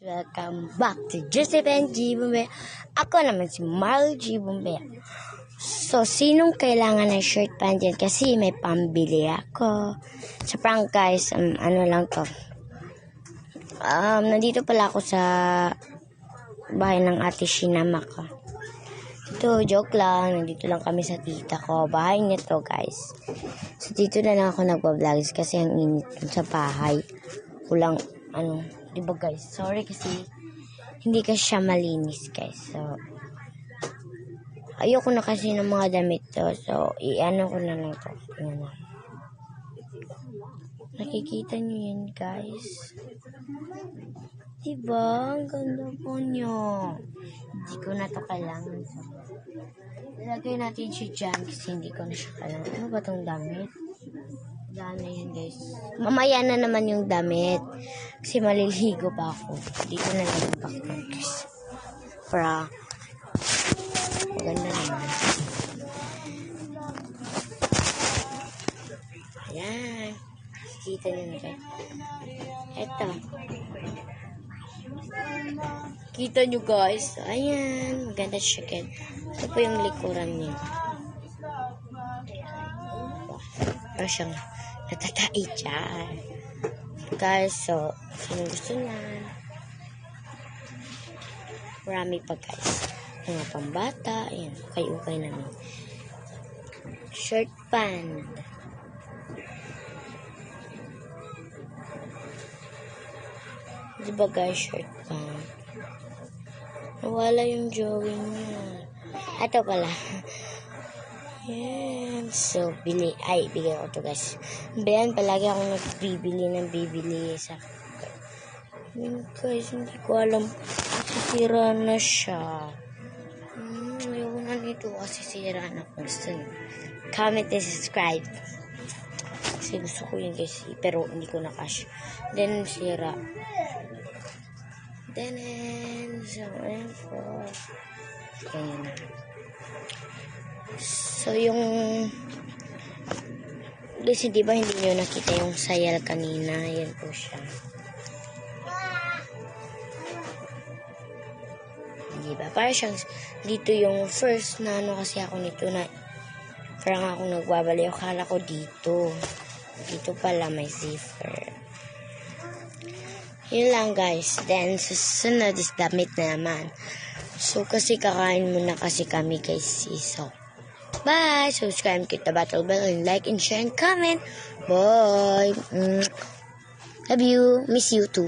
Welcome back to Josephine G. Bumbea. Ako naman si Marl G. Bumbea. So, sinong kailangan ng shirt pan dyan? Kasi may pambili ako. Sa prank guys, ano lang to. Nandito pala ako sa bahay ng ate Shinama ko. Ito, joke lang. Nandito lang kami sa tita ko. Bahay niya to guys. So, dito na lang ako nagpa-vlogs kasi ang init sa bahay. Kulang, diba guys? Sorry kasi hindi kasi siya malinis guys. So, ayoko na kasi ng mga damit to. So, i-ano ko na lang to. Nakikita nyo yan guys. Diba? Ang ganda po nyo. Hindi ko na to kailangan. So, ilagay natin siya dyan kasi hindi ko na siya kailangan. Ano ba tong damit? Daan na yan guys. Mamaya na naman yung damit. Kasi maliligo pa ako. Dito na lang yung background guys. Para maganda naman. Ayan. Kita nyo na guys. Eto. Kita nyo guys. Ayan. Maganda siya guys. Ito po yung likuran niya. Parang siyang natatai dyan. Guys, so, sino gusto niyan? Marami pa guys. Mga pambata. Ayan, ukay-ukay namin. Shirt pan. Diba guys, shirt pan? Nawala yung drawing niya. Ito pala. Yan. So, bigay ko to guys. Bayan, palagi ako nagbibili sa yan guys, hindi ko alam. Sisira na siya. Ayoko na dito kasi sira na ko. Gusto nyo. Comment and subscribe. Kasi gusto ko yun guys. Pero hindi ko na-cash. Then, sira. Then, so, ayan po. Ayan na. So, yung guys, di ba hindi nyo nakita yung sayal kanina? Yan po siya. Di ba? Para siyang dito yung first na kasi ako nito na parang ako nagbabaliw. Akala ko dito. Dito pala may zipper. Yun lang guys. Then, susunod is damit na naman. So, kasi kakain muna kasi kami guys. So, bye! Subscribe, click the battle bell, and like, and share, and comment. Bye! Love you. Miss you too.